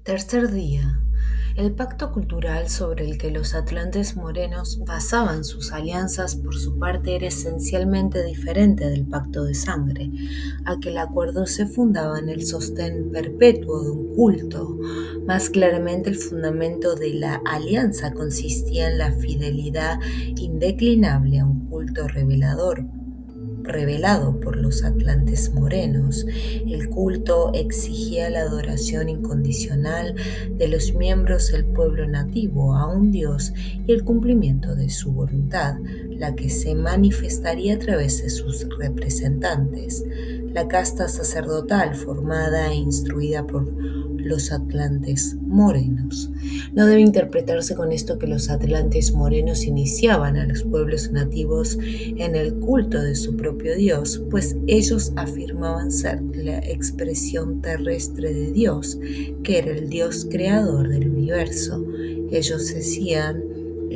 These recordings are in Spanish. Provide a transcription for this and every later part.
Tercer día. El pacto cultural sobre el que los atlantes morenos basaban sus alianzas por su parte era esencialmente diferente del pacto de sangre. Aquel acuerdo se fundaba en el sostén perpetuo de un culto. Más claramente, el fundamento de la alianza consistía en la fidelidad indeclinable a un culto revelado por los atlantes morenos. El culto exigía la adoración incondicional de los miembros del pueblo nativo a un dios y el cumplimiento de su voluntad, la que se manifestaría a través de sus representantes. La casta sacerdotal formada e instruida por los atlantes morenos. No debe interpretarse con esto que los atlantes morenos iniciaban a los pueblos nativos en el culto de su propio Dios, pues ellos afirmaban ser la expresión terrestre de Dios, que era el Dios creador del universo. Ellos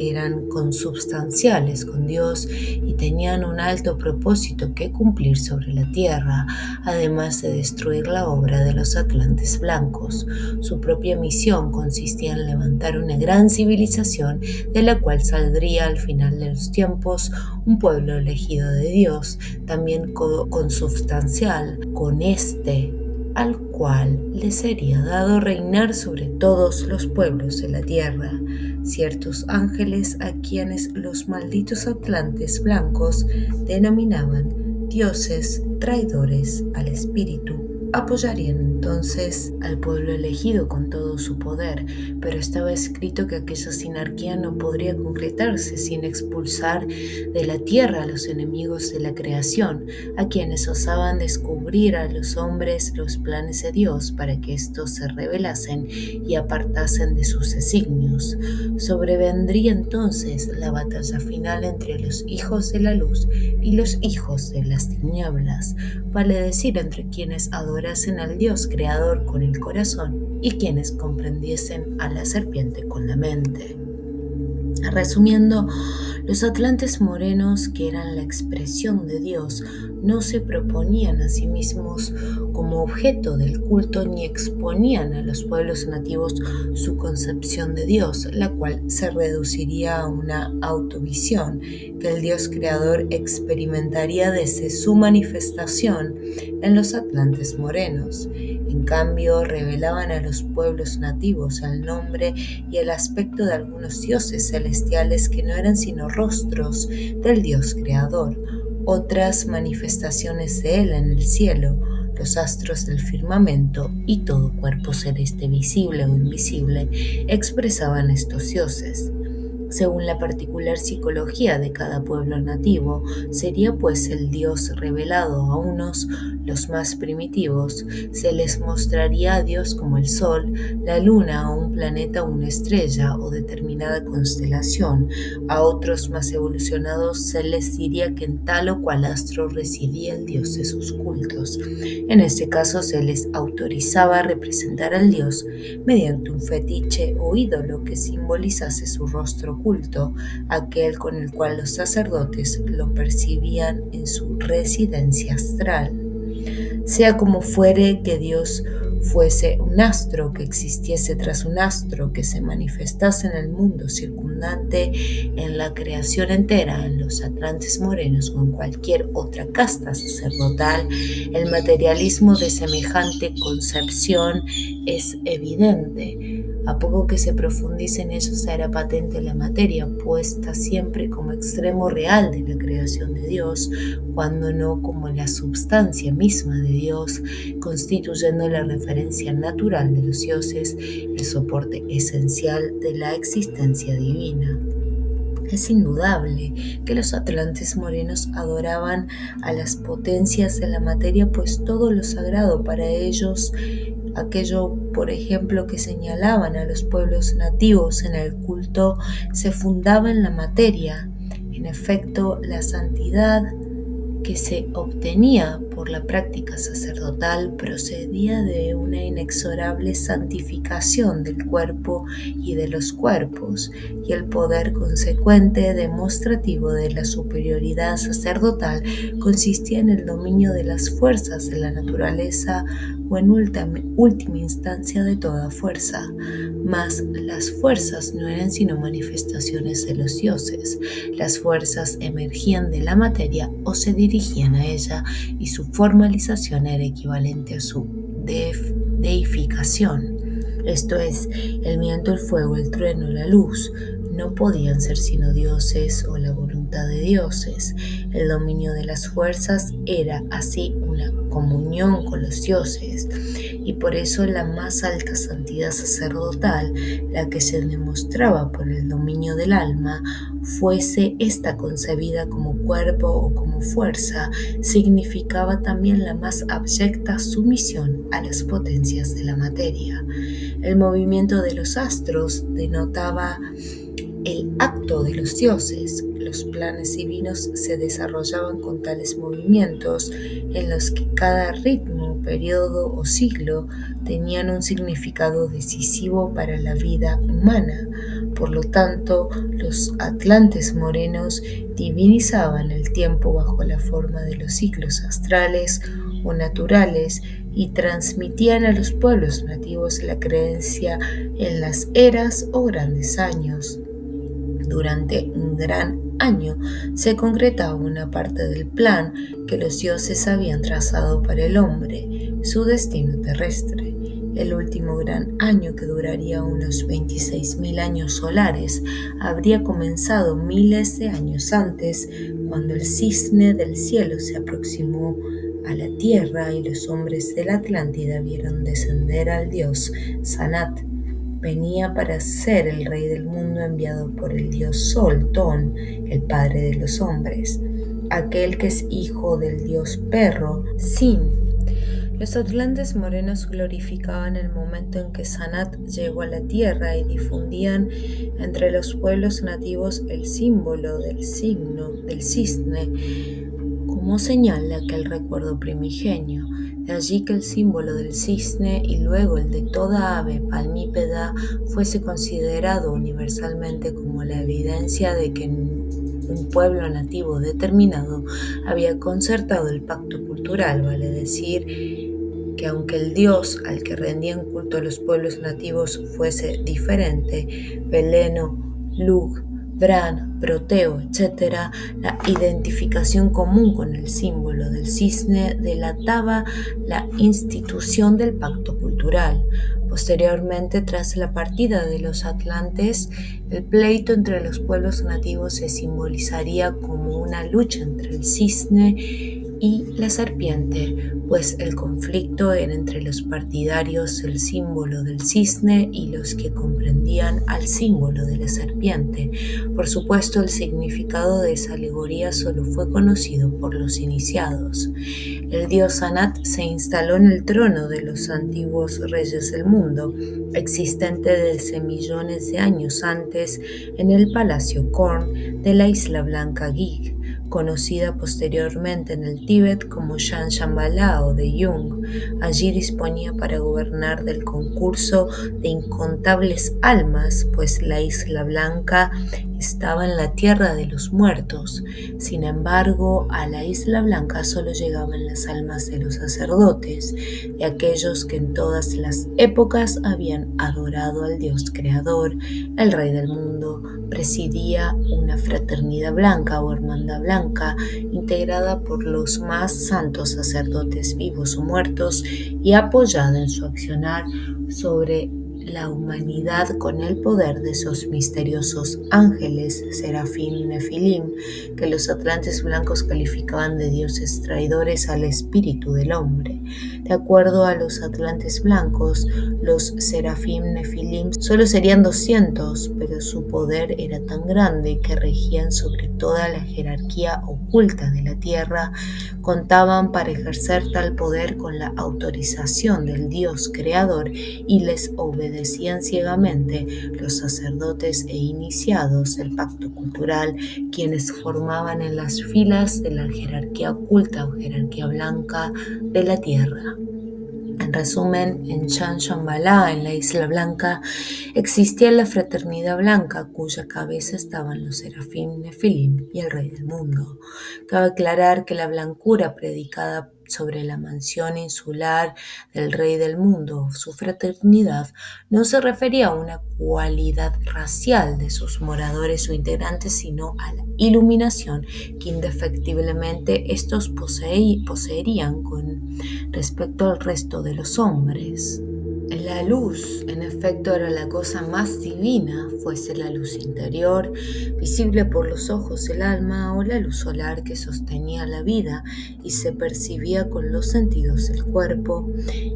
eran consubstanciales con Dios y tenían un alto propósito que cumplir sobre la tierra, además de destruir la obra de los atlantes blancos. Su propia misión consistía en levantar una gran civilización de la cual saldría al final de los tiempos un pueblo elegido de Dios, también consubstancial con este, al cual le sería dado reinar sobre todos los pueblos de la tierra. Ciertos ángeles, a quienes los malditos atlantes blancos denominaban dioses traidores al espíritu, apoyarían entonces al pueblo elegido con todo su poder, pero estaba escrito que aquella sinarquía no podría concretarse sin expulsar de la tierra a los enemigos de la creación, a quienes osaban descubrir a los hombres los planes de Dios para que éstos se rebelasen y apartasen de sus designios. Sobrevendría entonces la batalla final entre los hijos de la luz y los hijos de las tinieblas, vale decir, entre quienes adorasen al Dios creador con el corazón y quienes comprendiesen a la serpiente con la mente. Resumiendo, los atlantes morenos, que eran la expresión de Dios, no se proponían a sí mismos como objeto del culto ni exponían a los pueblos nativos su concepción de Dios, la cual se reduciría a una autovisión que el Dios creador experimentaría desde su manifestación en los atlantes morenos. En cambio, revelaban a los pueblos nativos el nombre y el aspecto de algunos dioses celestiales que no eran sino rostros del Dios creador, otras manifestaciones de él en el cielo, los astros del firmamento y todo cuerpo celeste visible o invisible expresaban estos dioses. Según la particular psicología de cada pueblo nativo, sería pues el Dios revelado a unos, los más primitivos, se les mostraría a Dios como el Sol, la Luna o un planeta o una estrella o determinada constelación. A otros más evolucionados se les diría que en tal o cual astro residía el Dios de sus cultos. En este caso se les autorizaba a representar al Dios mediante un fetiche o ídolo que simbolizase su rostro oculto, aquel con el cual los sacerdotes lo percibían en su residencia astral. Sea como fuere, que Dios fuese un astro, que existiese tras un astro, que se manifestase en el mundo circundante, en la creación entera, en los atlantes morenos o en cualquier otra casta sacerdotal, el materialismo de semejante concepción es evidente. A poco que se profundice en ello, se hará patente la materia, puesta siempre como extremo real de la creación de Dios, cuando no como la substancia misma de Dios, constituyendo la referencia natural de los dioses, el soporte esencial de la existencia divina. Es indudable que los atlantes morenos adoraban a las potencias de la materia, pues todo lo sagrado para ellos, aquello, por ejemplo, que señalaban a los pueblos nativos en el culto, se fundaba en la materia. En efecto, la santidad que se obtenía por la práctica sacerdotal procedía de una inexorable santificación del cuerpo y de los cuerpos, y el poder consecuente demostrativo de la superioridad sacerdotal consistía en el dominio de las fuerzas de la naturaleza o en última instancia de toda fuerza. Mas las fuerzas no eran sino manifestaciones de los dioses. Las fuerzas emergían de la materia o se dirigían a ella, y su formalización era equivalente a su deificación. Esto es, el viento, el fuego, el trueno, la luz, no podían ser sino dioses o la voluntad de dioses. El dominio de las fuerzas era así una comunión con los dioses, y por eso la más alta santidad sacerdotal, la que se demostraba por el dominio del alma, fuese ésta concebida como cuerpo o como fuerza, significaba también la más abyecta sumisión a las potencias de la materia. El movimiento de los astros denotaba el acto de los dioses. Los planes divinos se desarrollaban con tales movimientos en los que cada ritmo, periodo o siglo tenían un significado decisivo para la vida humana. Por lo tanto, los atlantes morenos divinizaban el tiempo bajo la forma de los ciclos astrales o naturales y transmitían a los pueblos nativos la creencia en las eras o grandes años. Durante un gran año se concretaba una parte del plan que los dioses habían trazado para el hombre, su destino terrestre. El último gran año, que duraría unos 26.000 años solares, habría comenzado miles de años antes, cuando el cisne del cielo se aproximó a la tierra y los hombres de la Atlántida vieron descender al dios Sanat. Venía para ser el rey del mundo enviado por el dios Sol, Ton, el padre de los hombres, aquel que es hijo del dios perro, Sin. Los atlantes morenos glorificaban el momento en que Sanat llegó a la tierra y difundían entre los pueblos nativos el símbolo del cisne, como señal de aquel recuerdo primigenio. De allí que el símbolo del cisne y luego el de toda ave palmípeda fuese considerado universalmente como la evidencia de que un pueblo nativo determinado había concertado el pacto cultural, vale decir, que aunque el dios al que rendían culto a los pueblos nativos fuese diferente, Veleno, Lug, Bran, Proteo, etc., la identificación común con el símbolo del cisne delataba la institución del pacto cultural. Posteriormente, tras la partida de los atlantes, el pleito entre los pueblos nativos se simbolizaría como una lucha entre el cisne y la serpiente, pues el conflicto era entre los partidarios del símbolo del cisne y los que comprendían al símbolo de la serpiente. Por supuesto, el significado de esa alegoría solo fue conocido por los iniciados. El dios Sanat se instaló en el trono de los antiguos reyes del mundo, existente desde millones de años antes en el palacio Korn de la Isla Blanca Gig, conocida posteriormente en el Tíbet como Shan Shambhala o de Jung. Allí disponía para gobernar del concurso de incontables almas, pues la Isla Blanca estaba en la tierra de los muertos. Sin embargo, a la Isla Blanca solo llegaban las almas de los sacerdotes, de aquellos que en todas las épocas habían adorado al Dios creador. El Rey del mundo presidía una fraternidad blanca o hermandad blanca, integrada por los más santos sacerdotes vivos o muertos y apoyada en su accionar sobre la humanidad con el poder de esos misteriosos ángeles, serafín, nefilim, que los atlantes blancos calificaban de dioses traidores al espíritu del hombre. De acuerdo a los atlantes blancos, los serafín, nefilim solo serían 200, pero su poder era tan grande que regían sobre toda la jerarquía oculta de la tierra. Contaban para ejercer tal poder con la autorización del Dios creador y les obedecían obedecían ciegamente los sacerdotes e iniciados del pacto cultural, quienes formaban en las filas de la jerarquía oculta o jerarquía blanca de la tierra. En resumen, en Chan Shambhala, en la Isla Blanca, existía la fraternidad blanca, cuya cabeza estaban los serafín Nefilim y el rey del mundo. Cabe aclarar que la blancura predicada sobre la mansión insular del rey del mundo, su fraternidad, no se refería a una cualidad racial de sus moradores o integrantes, sino a la iluminación que indefectiblemente estos poseerían con respecto al resto de los hombres. La luz, en efecto, era la cosa más divina, fuese la luz interior, visible por los ojos del alma, o la luz solar que sostenía la vida y se percibía con los sentidos del cuerpo.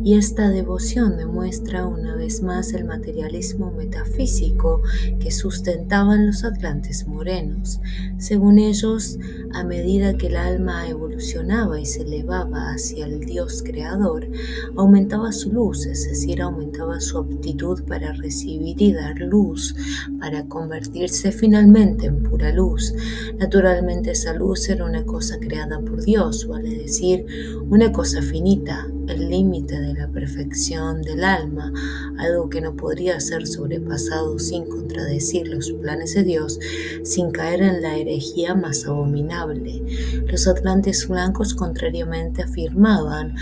Y esta devoción demuestra una vez más el materialismo metafísico que sustentaban los atlantes morenos. Según ellos, a medida que el alma evolucionaba y se elevaba hacia el Dios creador, aumentaba su luz, es decir, aumentaba su aptitud para recibir y dar luz, para convertirse finalmente en pura luz. Naturalmente esa luz era una cosa creada por Dios, vale decir, una cosa finita, el límite de la perfección del alma, algo que no podría ser sobrepasado sin contradecir los planes de Dios, sin caer en la herejía más abominable. Los atlantes blancos, contrariamente, afirmaban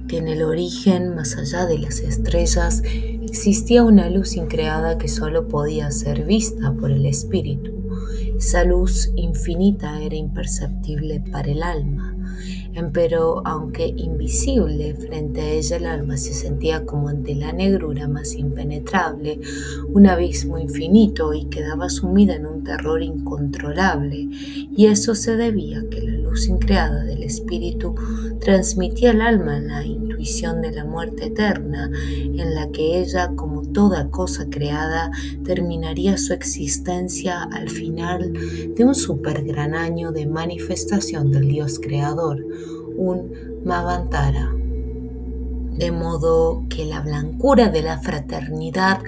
que en el origen, más allá de las estrellas, existía una luz increada que solo podía ser vista por el espíritu. Esa luz infinita era imperceptible para el alma. Empero, aunque invisible, frente a ella el alma se sentía como ante la negrura más impenetrable, un abismo infinito, y quedaba sumida en un terror incontrolable, y eso se debía a que la luz increada del espíritu transmitía al alma la intuición de la muerte eterna, en la que ella, como toda cosa creada, terminaría su existencia al final de un gran año de manifestación del Dios creador, un Mavantara. De modo que la blancura de la fraternidad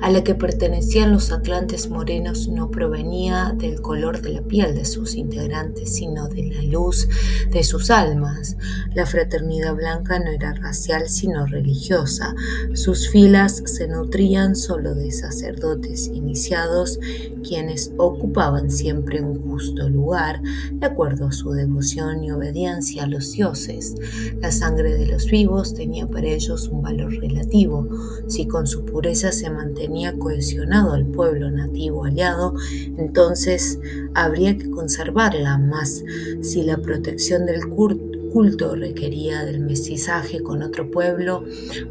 a la que pertenecían los atlantes morenos no provenía del color de la piel de sus integrantes, sino de la luz de sus almas. La fraternidad blanca no era racial, sino religiosa. Sus filas se nutrían solo de sacerdotes iniciados, quienes ocupaban siempre un justo lugar, de acuerdo a su devoción y obediencia a los dioses. La sangre de los vivos tenía para ellos un valor relativo. Si con su pureza se mantenía cohesionado al pueblo nativo aliado, entonces habría que conservarla, mas si la protección del culto requería del mestizaje con otro pueblo,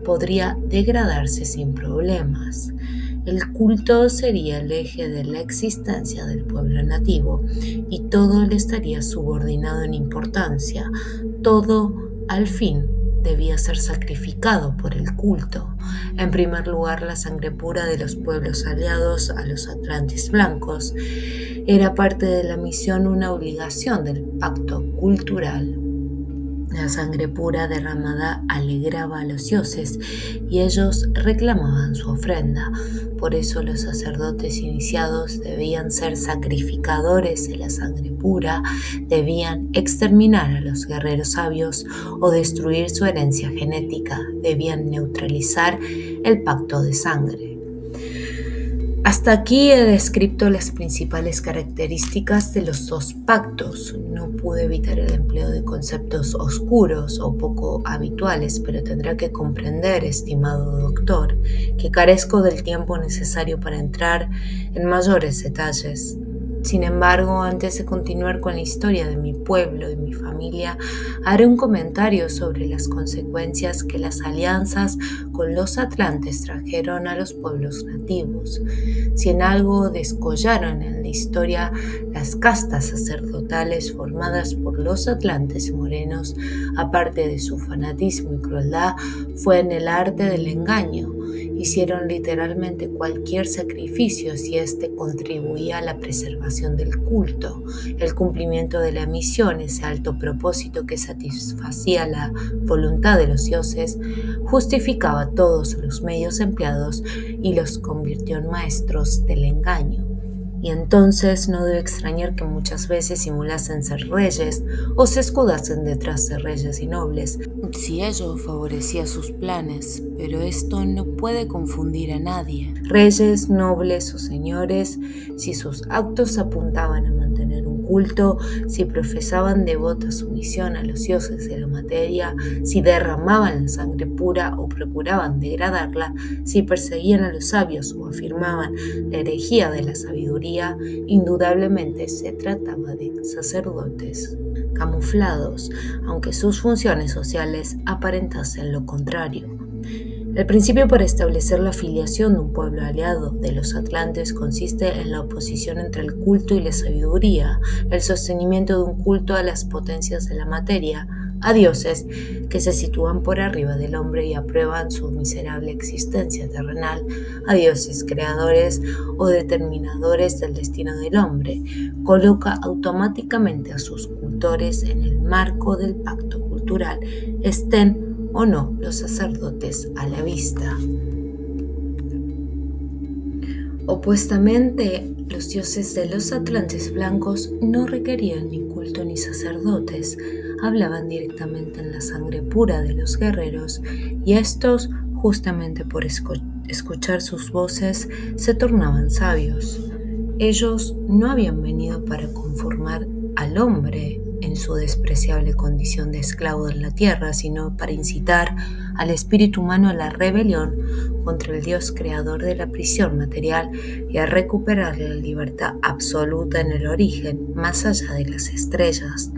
podría degradarse sin problemas. El culto sería el eje de la existencia del pueblo nativo y todo le estaría subordinado en importancia. Todo, al fin, debía ser sacrificado por el culto. En primer lugar, la sangre pura de los pueblos aliados a los atlantes blancos era parte de la misión, una obligación del pacto cultural. La sangre pura derramada alegraba a los dioses y ellos reclamaban su ofrenda. Por eso los sacerdotes iniciados debían ser sacrificadores de la sangre pura, debían exterminar a los guerreros sabios o destruir su herencia genética, debían neutralizar el pacto de sangre. Hasta aquí he descrito las principales características de los dos pactos. No pude evitar el empleo de conceptos oscuros o poco habituales, pero tendrá que comprender, estimado doctor, que carezco del tiempo necesario para entrar en mayores detalles. Sin embargo, antes de continuar con la historia de mi pueblo y mi familia, haré un comentario sobre las consecuencias que las alianzas con los atlantes trajeron a los pueblos nativos. Si en algo descollaron en la historia las castas sacerdotales formadas por los atlantes morenos, aparte de su fanatismo y crueldad, fue en el arte del engaño. Hicieron literalmente cualquier sacrificio si éste contribuía a la preservación del culto, el cumplimiento de la misión, ese alto propósito que satisfacía la voluntad de los dioses, justificaba todos los medios empleados y los convirtió en maestros del engaño. Y entonces no debe extrañar que muchas veces simulasen ser reyes o se escudasen detrás de reyes y nobles, si ello favorecía sus planes, pero esto no puede confundir a nadie. Reyes, nobles o señores, si sus actos apuntaban a mantener un culto, si profesaban devota sumisión a los dioses de la materia, si derramaban la sangre pura o procuraban degradarla, si perseguían a los sabios o afirmaban la herejía de la sabiduría, indudablemente se trataba de sacerdotes camuflados, aunque sus funciones sociales aparentasen lo contrario. El principio para establecer la filiación de un pueblo aliado de los atlantes consiste en la oposición entre el culto y la sabiduría, el sostenimiento de un culto a las potencias de la materia, a dioses que se sitúan por arriba del hombre y aprueban su miserable existencia terrenal, a dioses creadores o determinadores del destino del hombre. Coloca automáticamente a sus cultores en el marco del pacto cultural, estén o no los sacerdotes a la vista. Opuestamente, los dioses de los atlantes blancos no requerían ni culto ni sacerdotes, hablaban directamente en la sangre pura de los guerreros, y estos, justamente por escuchar sus voces, se tornaban sabios. Ellos no habían venido para conformar al hombre en su despreciable condición de esclavo en la tierra, sino para incitar al espíritu humano a la rebelión contra el Dios creador de la prisión material y a recuperar la libertad absoluta en el origen, más allá de las estrellas.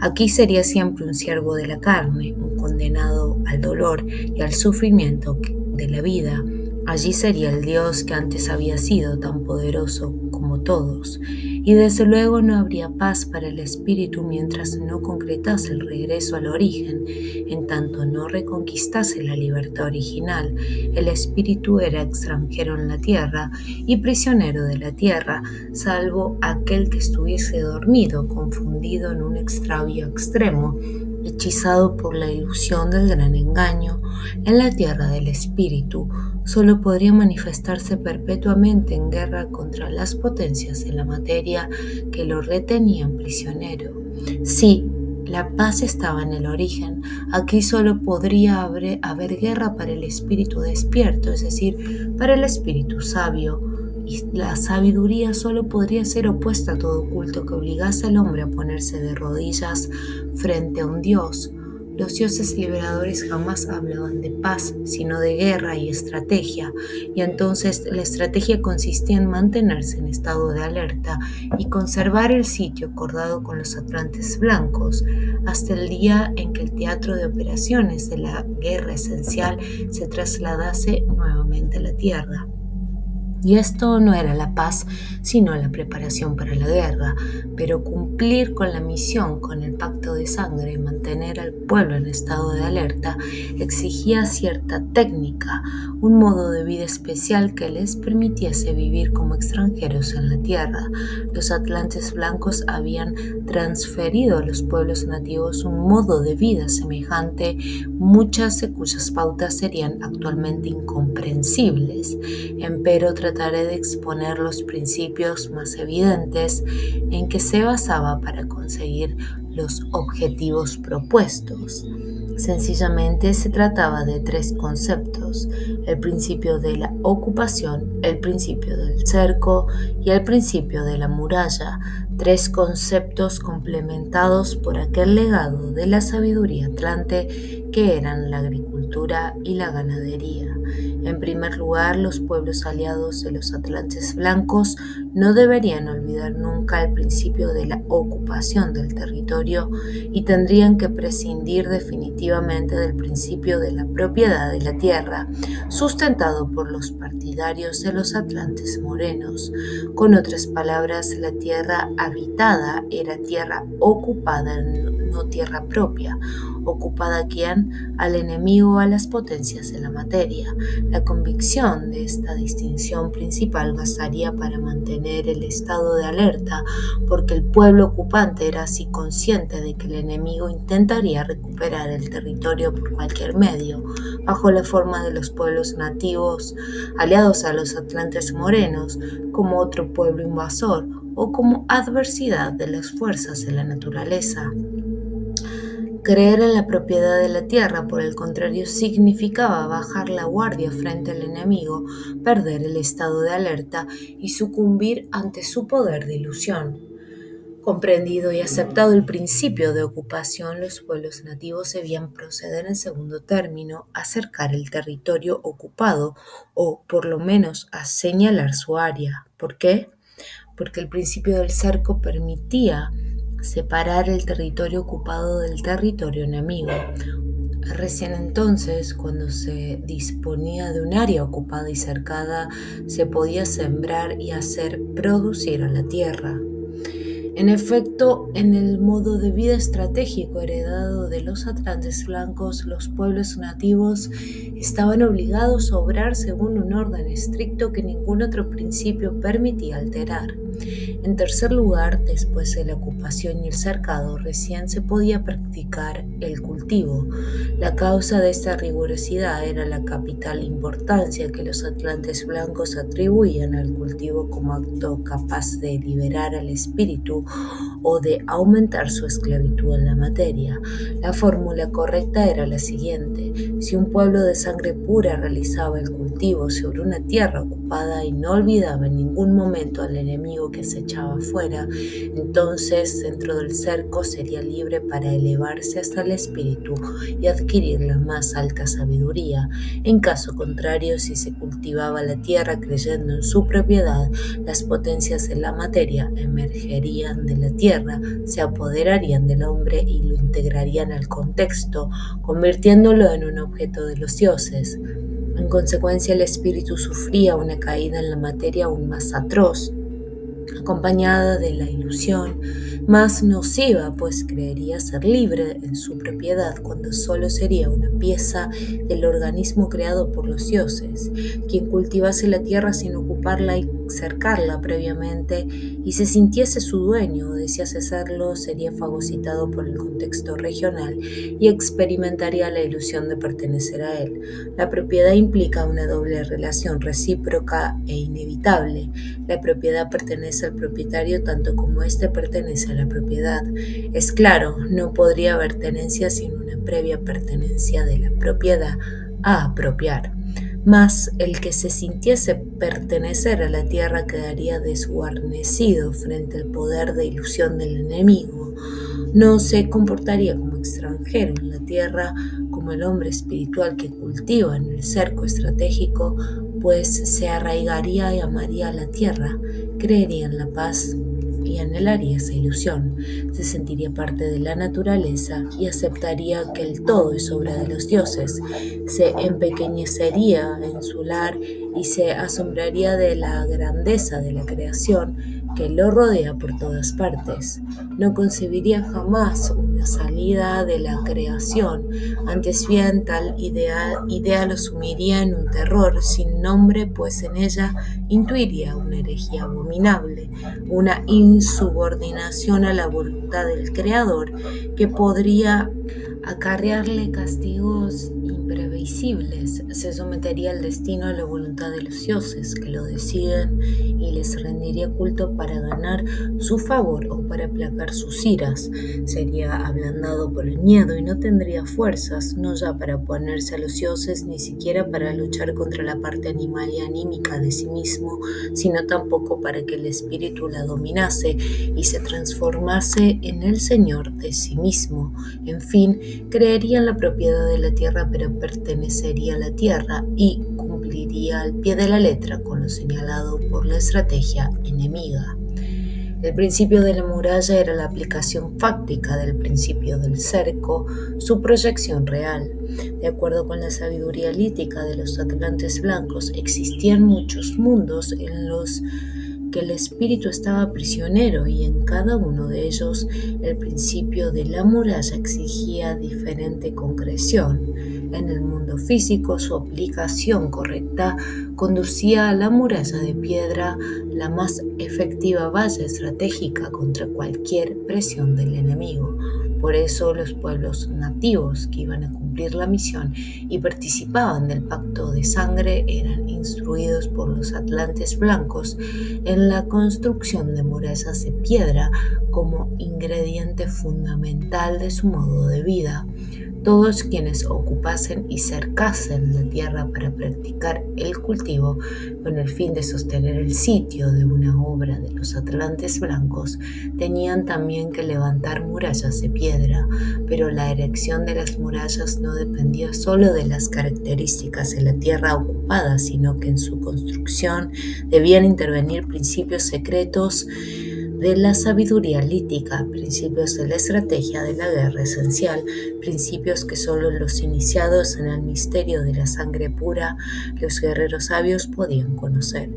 Aquí sería siempre un siervo de la carne, un condenado al dolor y al sufrimiento de la vida. Allí sería el Dios que antes había sido tan poderoso como todos, y desde luego no habría paz para el espíritu mientras no concretase el regreso al origen, en tanto no reconquistase la libertad original. El espíritu era extranjero en la tierra y prisionero de la tierra, salvo aquel que estuviese dormido, confundido en un extravío extremo, hechizado por la ilusión del gran engaño. En la tierra del espíritu solo podría manifestarse perpetuamente en guerra contra las potencias de la materia que lo retenían prisionero. Sí, la paz estaba en el origen. Aquí solo podría haber guerra para el espíritu despierto, es decir, para el espíritu sabio. Y la sabiduría solo podría ser opuesta a todo culto que obligase al hombre a ponerse de rodillas frente a un dios. Los dioses liberadores jamás hablaban de paz, sino de guerra y estrategia, y entonces la estrategia consistía en mantenerse en estado de alerta y conservar el sitio acordado con los atlantes blancos, hasta el día en que el teatro de operaciones de la guerra esencial se trasladase nuevamente a la tierra. Y esto no era la paz, sino la preparación para la guerra, pero cumplir con la misión, con el pacto de sangre y mantener al pueblo en estado de alerta exigía cierta técnica, un modo de vida especial que les permitiese vivir como extranjeros en la tierra. Los atlantes blancos habían transferido a los pueblos nativos un modo de vida semejante, muchas de cuyas pautas serían actualmente incomprensibles. Empero trataré de exponer los principios más evidentes en que se basaba para conseguir los objetivos propuestos. Sencillamente se trataba de tres conceptos: el principio de la ocupación, el principio del cerco y el principio de la muralla, tres conceptos complementados por aquel legado de la sabiduría atlante que eran la agricultura y la ganadería. En primer lugar, los pueblos aliados de los atlantes blancos no deberían olvidar nunca el principio de la ocupación del territorio y tendrían que prescindir definitivamente del principio de la propiedad de la tierra, sustentado por los partidarios de los atlantes morenos. Con otras palabras, la tierra habitada era tierra ocupada, no tierra propia. ¿Ocupada a quién? Al enemigo o a las potencias de la materia. La convicción de esta distinción principal bastaría para mantener el estado de alerta, porque el pueblo ocupante era así consciente de que el enemigo intentaría recuperar el territorio por cualquier medio, bajo la forma de los pueblos nativos aliados a los atlantes morenos, como otro pueblo invasor o como adversidad de las fuerzas de la naturaleza. Creer en la propiedad de la tierra, por el contrario, significaba bajar la guardia frente al enemigo, perder el estado de alerta y sucumbir ante su poder de ilusión. Comprendido y aceptado el principio de ocupación, los pueblos nativos debían proceder en segundo término a cercar el territorio ocupado o, por lo menos, a señalar su área. ¿Por qué? Porque el principio del cerco permitía separar el territorio ocupado del territorio enemigo. Recién entonces, cuando se disponía de un área ocupada y cercada, se podía sembrar y hacer producir a la tierra. En efecto, en el modo de vida estratégico heredado de los atlantes blancos, los pueblos nativos estaban obligados a obrar según un orden estricto que ningún otro principio permitía alterar. En tercer lugar, después de la ocupación y el cercado, recién se podía practicar el cultivo. La causa de esta rigurosidad era la capital importancia que los atlantes blancos atribuían al cultivo como acto capaz de liberar al espíritu o de aumentar su esclavitud en la materia. La fórmula correcta era la siguiente: si un pueblo de sangre pura realizaba el cultivo sobre una tierra ocupada y no olvidaba en ningún momento al enemigo que se echaba afuera, entonces dentro del cerco sería libre para elevarse hasta el espíritu y adquirir la más alta sabiduría. En caso contrario, si se cultivaba la tierra creyendo en su propiedad, las potencias de la materia emergerían de la tierra, se apoderarían del hombre y lo integrarían al contexto, convirtiéndolo en un objeto de los dioses. En consecuencia, el espíritu sufría una caída en la materia aún más atroz, acompañada de la ilusión, más nociva, pues creería ser libre en su propiedad cuando solo sería una pieza del organismo creado por los dioses. Quien cultivase la tierra sin ocuparla y cercarla previamente y se sintiese su dueño o desease serlo, sería fagocitado por el contexto regional y experimentaría la ilusión de pertenecer a él. La propiedad implica una doble relación recíproca e inevitable. La propiedad pertenece al propietario tanto como éste pertenece a la propiedad. Es claro, no podría haber tenencia sin una previa pertenencia de la propiedad a apropiar. Mas el que se sintiese pertenecer a la tierra quedaría desguarnecido frente al poder de ilusión del enemigo. No se comportaría como extranjero en la tierra, como el hombre espiritual que cultiva en el cerco estratégico, pues se arraigaría y amaría a la tierra, creería en la paz y anhelaría esa ilusión, se sentiría parte de la naturaleza y aceptaría que el todo es obra de los dioses, se empequeñecería en su lar y se asombraría de la grandeza de la creación que lo rodea por todas partes. No concebiría jamás una salida de la creación, antes bien tal idea lo sumiría en un terror sin nombre, pues en ella intuiría una herejía abominable, una insubordinación a la voluntad del Creador que podría acarrearle castigos imprevisibles. Se sometería al destino a la voluntad de los dioses que lo deciden y les rendiría culto para ganar su favor o para aplacar sus iras. Sería ablandado por el miedo y no tendría fuerzas, no ya para oponerse a los dioses, ni siquiera para luchar contra la parte animal y anímica de sí mismo, sino tampoco para que el espíritu la dominase y se transformase en el señor de sí mismo. En fin, creería en la propiedad de la tierra, pero pertenecería a la tierra y cumpliría al pie de la letra con lo señalado por la estrategia enemiga. El principio de la muralla era la aplicación fáctica del principio del cerco, su proyección real. De acuerdo con la sabiduría lítica de los atlantes blancos, existían muchos mundos en los que el espíritu estaba prisionero y en cada uno de ellos el principio de la muralla exigía diferente concreción. En el mundo físico, su aplicación correcta conducía a la muralla de piedra, la más efectiva valla estratégica contra cualquier presión del enemigo. Por eso los pueblos nativos que iban a cumplir la misión y participaban del pacto de sangre eran instruidos por los atlantes blancos en la construcción de murallas de piedra como ingrediente fundamental de su modo de vida. Todos quienes ocupasen y cercasen la tierra para practicar el cultivo con el fin de sostener el sitio de una obra de los atlantes blancos tenían también que levantar murallas de piedra, pero la erección de las murallas no dependía solo de las características de la tierra ocupada, sino que en su construcción debían intervenir principios secretos de la sabiduría lítica, principios de la estrategia de la guerra esencial, principios que solo los iniciados en el misterio de la sangre pura, los guerreros sabios, podían conocer.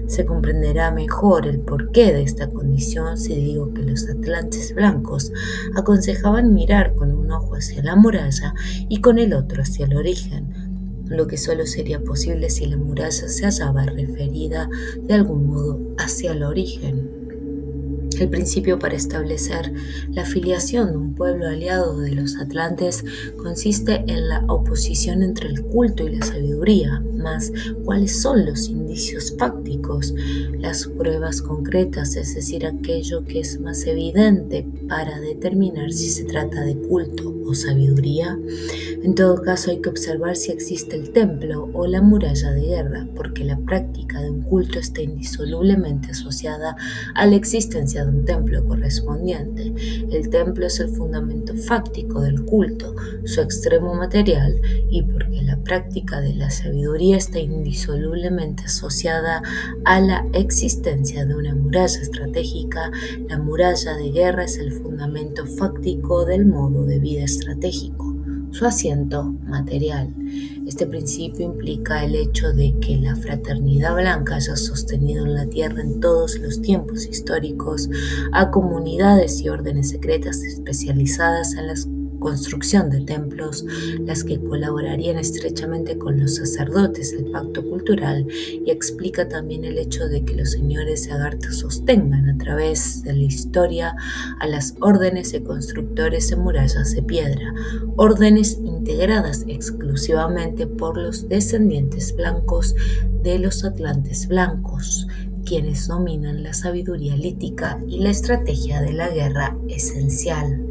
Se comprenderá mejor el porqué de esta condición si digo que los atlantes blancos aconsejaban mirar con un ojo hacia la muralla y con el otro hacia el origen, lo que solo sería posible si la muralla se hallaba referida de algún modo hacia el origen. El principio para establecer la filiación de un pueblo aliado de los atlantes consiste en la oposición entre el culto y la sabiduría, mas ¿cuáles son los indicios fácticos, las pruebas concretas, es decir, aquello que es más evidente para determinar si se trata de culto o sabiduría? En todo caso, hay que observar si existe el templo o la muralla de guerra, porque la práctica de un culto está indisolublemente asociada a la existencia de un templo correspondiente. El templo es el fundamento fáctico del culto, su extremo material, y porque la práctica de la sabiduría está indisolublemente asociada a la existencia de una muralla estratégica, la muralla de guerra es el fundamento fáctico del modo de vida estratégico, su asiento material. Este principio implica el hecho de que la fraternidad blanca haya sostenido en la tierra en todos los tiempos históricos a comunidades y órdenes secretas especializadas en la construcción de templos, las que colaborarían estrechamente con los sacerdotes del pacto cultural, y explica también el hecho de que los señores de Agartha sostengan a través de la historia a las órdenes de constructores de murallas de piedra, órdenes integradas exclusivamente por los descendientes blancos de los atlantes blancos, quienes dominan la sabiduría lítica y la estrategia de la guerra esencial.